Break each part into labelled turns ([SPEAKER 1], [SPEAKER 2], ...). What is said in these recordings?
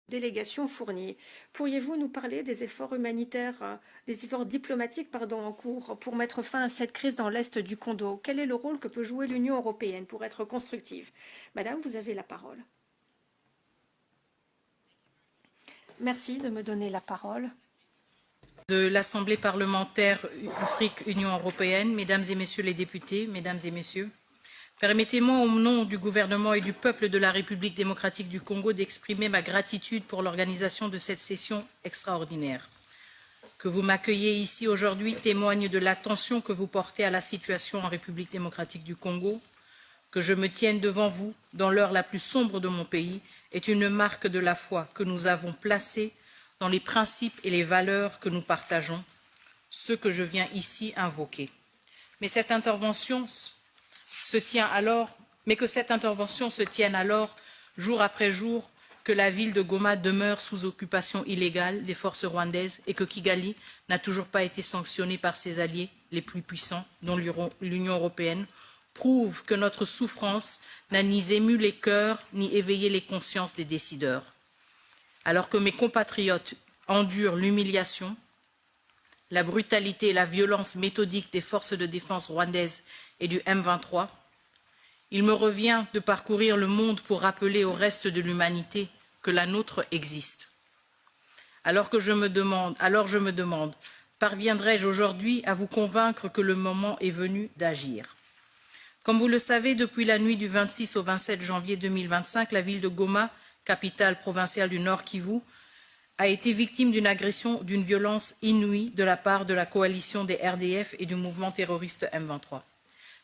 [SPEAKER 1] délégation fournie. Pourriez-vous nous parler des efforts humanitaires, des efforts diplomatiques en cours pour mettre fin à cette crise dans l'est du Congo? Quel est le rôle que peut jouer l'Union européenne pour être constructive? Madame, vous avez la parole. Merci de me donner la parole.
[SPEAKER 2] De l'Assemblée parlementaire Afrique-Union européenne, Mesdames et Messieurs les députés, Mesdames et Messieurs, permettez-moi au nom du gouvernement et du peuple de la République démocratique du Congo d'exprimer ma gratitude pour l'organisation de cette session extraordinaire. Que vous m'accueillez ici aujourd'hui témoigne de l'attention que vous portez à la situation en République démocratique du Congo. Que je me tienne devant vous dans l'heure la plus sombre de mon pays est une marque de la foi que nous avons placée dans les principes et les valeurs que nous partageons, ceux que je viens ici invoquer. Mais que cette intervention se tienne alors, jour après jour, que la ville de Goma demeure sous occupation illégale des forces rwandaises et que Kigali n'a toujours pas été sanctionnée par ses alliés les plus puissants, dont l'Union européenne, prouve que notre souffrance n'a ni ému les cœurs ni éveillé les consciences des décideurs. Alors que mes compatriotes endurent l'humiliation, la brutalité et la violence méthodique des forces de défense rwandaises et du M23, il me revient de parcourir le monde pour rappeler au reste de l'humanité que la nôtre existe. Alors je me demande, parviendrai-je aujourd'hui à vous convaincre que le moment est venu d'agir? Comme vous le savez, depuis la nuit du 26 au 27 janvier 2025, la ville de Goma, capitale provinciale du Nord Kivu, a été victime d'une agression d'une violence inouïe de la part de la coalition des RDF et du mouvement terroriste M23.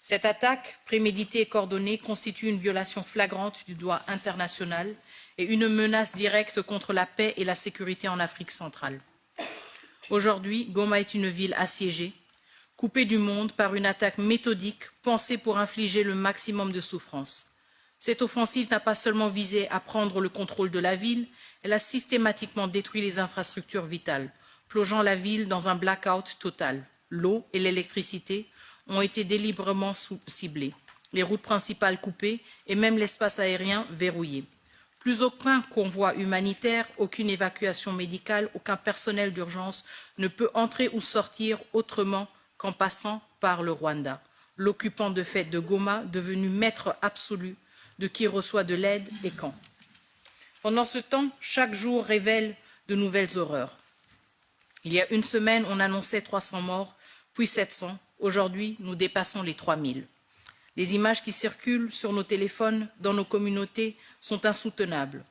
[SPEAKER 2] Cette attaque, préméditée et coordonnée, constitue une violation flagrante du droit international et une menace directe contre la paix et la sécurité en Afrique centrale. Aujourd'hui, Goma est une ville assiégée, coupée du monde par une attaque méthodique pensée pour infliger le maximum de souffrance. Cette offensive n'a pas seulement visé à prendre le contrôle de la ville, elle a systématiquement détruit les infrastructures vitales, plongeant la ville dans un blackout total. L'eau et l'électricité ont été délibérément ciblées, les routes principales coupées et même l'espace aérien verrouillé. Plus aucun convoi humanitaire, aucune évacuation médicale, aucun personnel d'urgence ne peut entrer ou sortir autrement qu'en passant par le Rwanda, l'occupant de fait de Goma, devenu maître absolu de qui reçoit de l'aide et quand. Pendant ce temps, chaque jour révèle de nouvelles horreurs. Il y a une semaine, on annonçait 300 morts, puis 700. Aujourd'hui, nous dépassons les 3000. Les images qui circulent sur nos téléphones, dans nos communautés, sont insoutenables.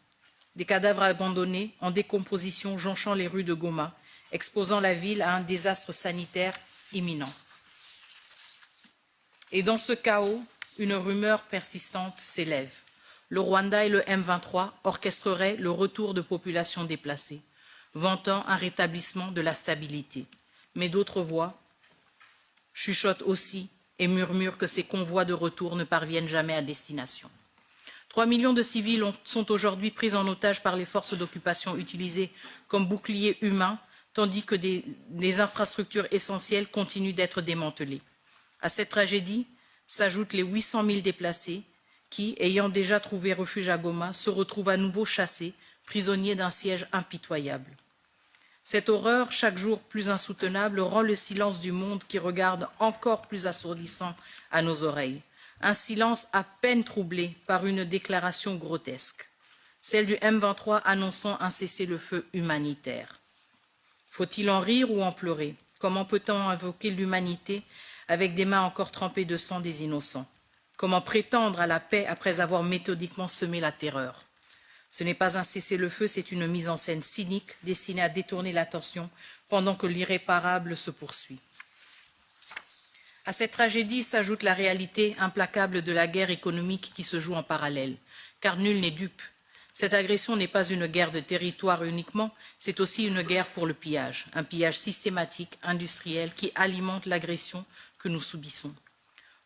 [SPEAKER 2] Des cadavres abandonnés, en décomposition, jonchant les rues de Goma, exposant la ville à un désastre sanitaire imminent. Et dans ce chaos, une rumeur persistante s'élève. Le Rwanda et le M23 orchestreraient le retour de populations déplacées, vantant un rétablissement de la stabilité. Mais d'autres voix chuchotent aussi et murmurent que ces convois de retour ne parviennent jamais à destination. 3 millions de civils sont aujourd'hui pris en otage par les forces d'occupation utilisées comme boucliers humains, tandis que des infrastructures essentielles continuent d'être démantelées. À cette tragédie s'ajoutent les 800 000 déplacés qui, ayant déjà trouvé refuge à Goma, se retrouvent à nouveau chassés, prisonniers d'un siège impitoyable. Cette horreur, chaque jour plus insoutenable, rend le silence du monde qui regarde encore plus assourdissant à nos oreilles. Un silence à peine troublé par une déclaration grotesque, celle du M23 annonçant un cessez-le-feu humanitaire. Faut-il en rire ou en pleurer? Comment peut-on invoquer l'humanité avec des mains encore trempées de sang des innocents? Comment prétendre à la paix après avoir méthodiquement semé la terreur? Ce n'est pas un cessez-le-feu, c'est une mise en scène cynique destinée à détourner l'attention pendant que l'irréparable se poursuit. À cette tragédie s'ajoute la réalité implacable de la guerre économique qui se joue en parallèle, car nul n'est dupe. Cette agression n'est pas une guerre de territoire uniquement, c'est aussi une guerre pour le pillage, un pillage systématique, industriel, qui alimente l'agression que nous subissons.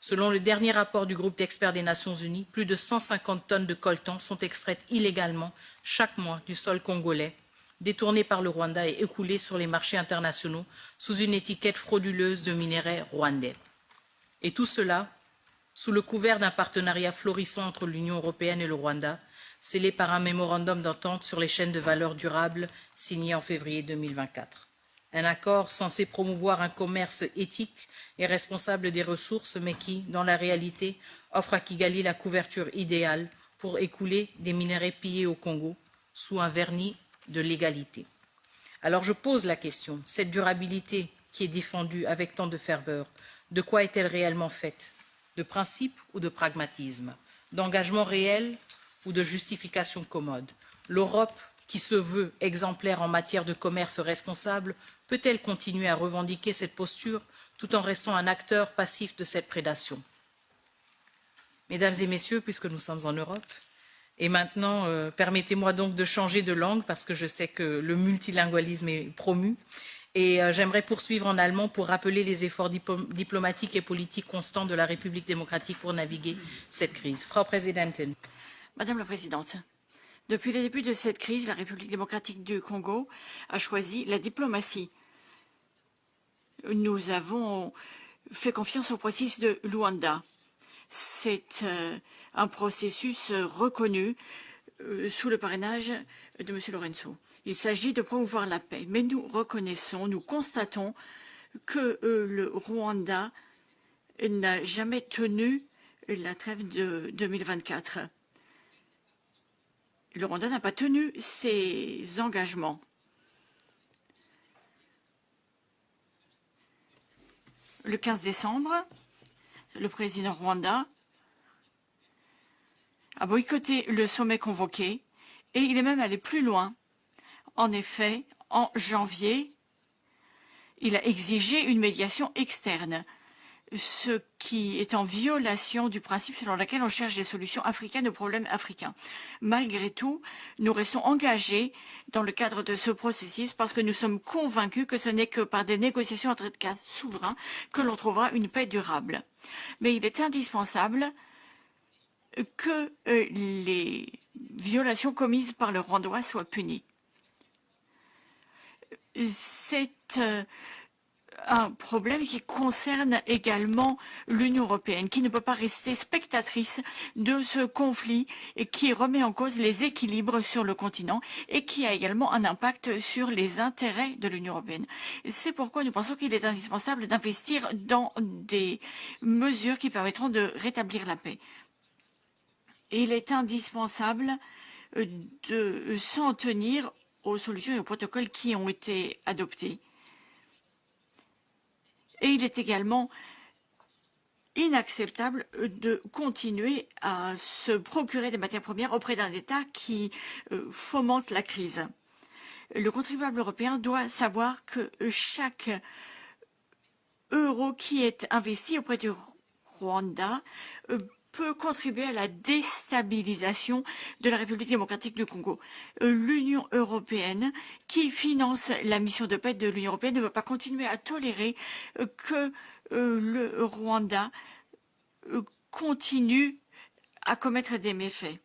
[SPEAKER 2] Selon le dernier rapport du groupe d'experts des Nations Unies, plus de 150 tonnes de coltan sont extraites illégalement chaque mois du sol congolais, détournées par le Rwanda et écoulées sur les marchés internationaux sous une étiquette frauduleuse de minerais rwandais. Et tout cela sous le couvert d'un partenariat florissant entre l'Union européenne et le Rwanda, scellé par un mémorandum d'entente sur les chaînes de valeur durable signé en février 2024. Un accord censé promouvoir un commerce éthique et responsable des ressources, mais qui, dans la réalité, offre à Kigali la couverture idéale pour écouler des minerais pillés au Congo sous un vernis de légalité. Alors je pose la question, cette durabilité qui est défendue avec tant de ferveur, de quoi est-elle réellement faite? De principe ou de pragmatisme? D'engagement réel ou de justification commode? L'Europe, qui se veut exemplaire en matière de commerce responsable, peut-elle continuer à revendiquer cette posture tout en restant un acteur passif de cette prédation? Mesdames et messieurs, puisque nous sommes en Europe, et maintenant, permettez-moi donc de changer de langue parce que je sais que le multilingualisme est promu. Et j'aimerais poursuivre en allemand pour rappeler les efforts diplomatiques et politiques constants de la République démocratique pour naviguer cette crise. Frau Präsidentin.
[SPEAKER 3] Madame la Présidente, depuis le début de cette crise, la République démocratique du Congo a choisi la diplomatie. Nous avons fait confiance au processus de Luanda. C'est un processus reconnu sous le parrainage de M. Lorenzo. Il s'agit de promouvoir la paix. Mais nous reconnaissons, nous constatons que le Rwanda n'a jamais tenu la trêve de 2024. Le Rwanda n'a pas tenu ses engagements. Le 15 décembre, le président Rwanda a boycotté le sommet convoqué et il est même allé plus loin. En effet, en janvier, il a exigé une médiation externe, ce qui est en violation du principe selon lequel on cherche des solutions africaines aux problèmes africains. Malgré tout, nous restons engagés dans le cadre de ce processus parce que nous sommes convaincus que ce n'est que par des négociations entre États souverains que l'on trouvera une paix durable. Mais il est indispensable que les violations commises par le Rwanda soient punies. C'est un problème qui concerne également l'Union européenne, qui ne peut pas rester spectatrice de ce conflit et qui remet en cause les équilibres sur le continent et qui a également un impact sur les intérêts de l'Union européenne. C'est pourquoi nous pensons qu'il est indispensable d'investir dans des mesures qui permettront de rétablir la paix. Et il est indispensable de s'en tenir aux solutions et aux protocoles qui ont été adoptés. Et il est également inacceptable de continuer à se procurer des matières premières auprès d'un État qui fomente la crise. Le contribuable européen doit savoir que chaque euro qui est investi auprès du Rwanda peut contribuer à la déstabilisation de la République démocratique du Congo. L'Union européenne, qui finance la mission de paix de l'Union européenne, ne peut pas continuer à tolérer que le Rwanda continue à commettre des méfaits.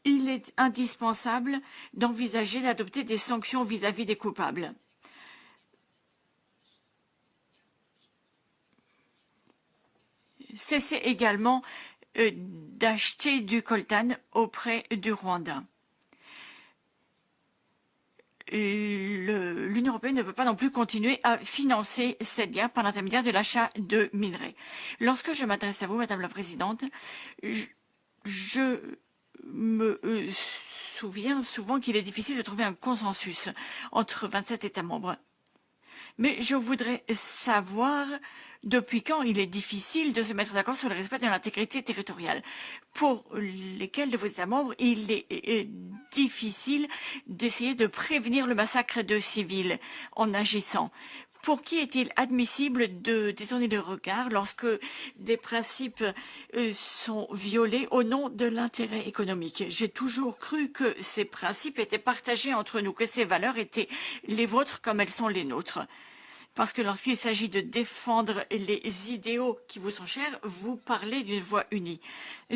[SPEAKER 3] Il est indispensable d'envisager d'adopter des sanctions vis-à-vis des coupables. Cesser également d'acheter du coltan auprès du Rwanda. L'Union européenne ne peut pas non plus continuer à financer cette guerre par l'intermédiaire de l'achat de minerais. Lorsque je m'adresse à vous, Madame la Présidente, je me souviens souvent qu'il est difficile de trouver un consensus entre 27 États membres. Mais je voudrais savoir depuis quand il est difficile de se mettre d'accord sur le respect de l'intégrité territoriale. Pour lesquels de vos États membres il est difficile d'essayer de prévenir le massacre de civils en agissant. Pour qui est-il admissible de détourner le regard lorsque des principes sont violés au nom de l'intérêt économique? J'ai toujours cru que ces principes étaient partagés entre nous, que ces valeurs étaient les vôtres comme elles sont les nôtres. parce que lorsqu'il s'agit de défendre les idéaux qui vous sont chers, vous parlez d'une voix unie,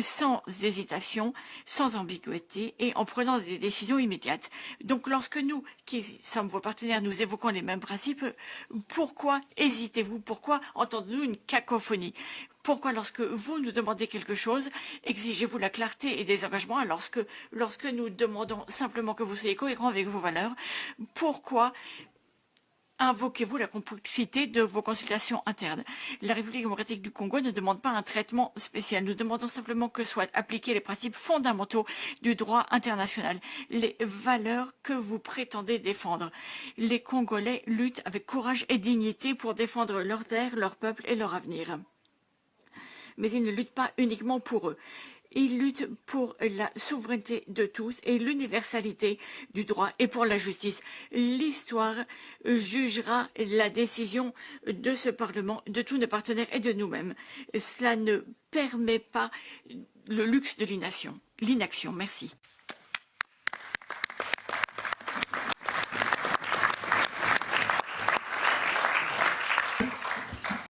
[SPEAKER 3] sans hésitation, sans ambiguïté et en prenant des décisions immédiates. Donc lorsque nous, qui sommes vos partenaires, nous évoquons les mêmes principes, pourquoi hésitez-vous? Pourquoi entendez-nous une cacophonie? Pourquoi, lorsque vous nous demandez quelque chose, exigez-vous la clarté et des engagements, alors lorsque nous demandons simplement que vous soyez cohérents avec vos valeurs? Pourquoi invoquez-vous la complexité de vos consultations internes? La République démocratique du Congo ne demande pas un traitement spécial. Nous demandons simplement que soient appliqués les principes fondamentaux du droit international, les valeurs que vous prétendez défendre. Les Congolais luttent avec courage et dignité pour défendre leur terre, leur peuple et leur avenir. Mais ils ne luttent pas uniquement pour eux. Ils luttent pour la souveraineté de tous et l'universalité du droit et pour la justice. L'histoire jugera la décision de ce Parlement, de tous nos partenaires et de nous-mêmes. Cela ne permet pas le luxe de l'inaction. Merci.